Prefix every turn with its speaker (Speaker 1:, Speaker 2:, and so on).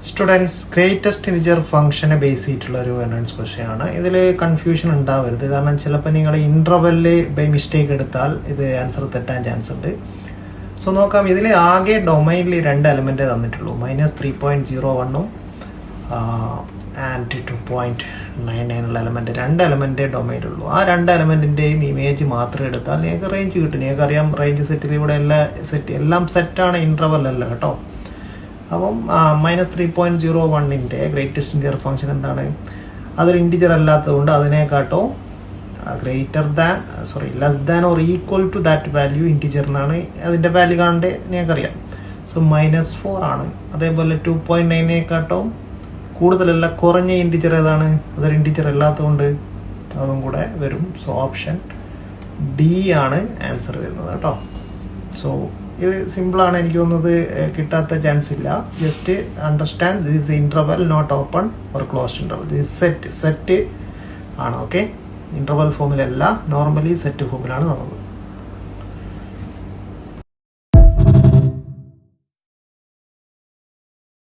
Speaker 1: Students, greatest integer ഫംഗ്ഷനെ base ചെയ്തിട്ടുള്ള ഒരു എൻട്രൻസ് ക്വസ്റ്റ്യൻ ആണ്. ഇതിൽ കൺഫ്യൂഷൻ ഉണ്ടാവരുത്. കാരണം ചിലപ്പോൾ നിങ്ങൾ ഇൻ്റർവെല്ലിൽ ബൈ മിസ്റ്റേക്ക് എടുത്താൽ ഇത് ആൻസർ തെറ്റാൻ ചാൻസ് ഉണ്ട്. സോ നോക്കാം. ഇതിൽ ആകെ ഡൊമൈനിൽ 2 എലമെൻറ്റേ തന്നിട്ടുള്ളൂ. -3.01 ആൻഡ് 2.99 ഉള്ള എലമെൻറ്റ്. 2 എലമെൻറ്റേ ഡൊമൈനുള്ളൂ. ആ 2 എലമെൻറ്റിൻ്റെയും ഇമേജ് മാത്രം എടുത്താൽ നിങ്ങൾക്ക് റേഞ്ച് കിട്ടും. നിങ്ങൾക്കറിയാം റേഞ്ച് സെറ്റിൽ ഇവിടെ എല്ലാം സെറ്റാണ്, ഇൻ്റർവെൽ അല്ല കേട്ടോ. അപ്പം -3.01ൻ്റെ ഗ്രേറ്റസ്റ്റ് ഇൻറ്റിജർ ഫംഗ്ഷൻ എന്താണ്? അതൊരു ഇൻറ്റിജർ അല്ലാത്തതുകൊണ്ട് അതിനെക്കാട്ടോ less than or equal to that value integer എന്നാണ് അതിൻ്റെ വാല്യൂ കാണേണ്ടത്. നിങ്ങൾക്കറിയാം. സോ -4 ആണ്. അതേപോലെ 2.9നെക്കാട്ടോ കൂടുതലല്ല, കുറഞ്ഞ ഇൻറ്റിജർ ഏതാണ്? അതൊരു ഇൻറ്റിജർ അല്ലാത്തതുകൊണ്ട് അതും കൂടെ വരും. സോ ഓപ്ഷൻ ഡി ആണ് ആൻസർ വരുന്നത് കേട്ടോ. സോ ഇത് സിമ്പിളാണ്. എനിക്ക് തോന്നുന്നത് കിട്ടാത്ത ചാൻസ് ഇല്ല. Just understand this interval not open or closed interval. This set ആണ്. ഓക്കെ, ഇൻ്റർവെൽ ഫോമിലല്ല, നോർമലി സെറ്റ് ഫോമിലാണ് തന്നത്.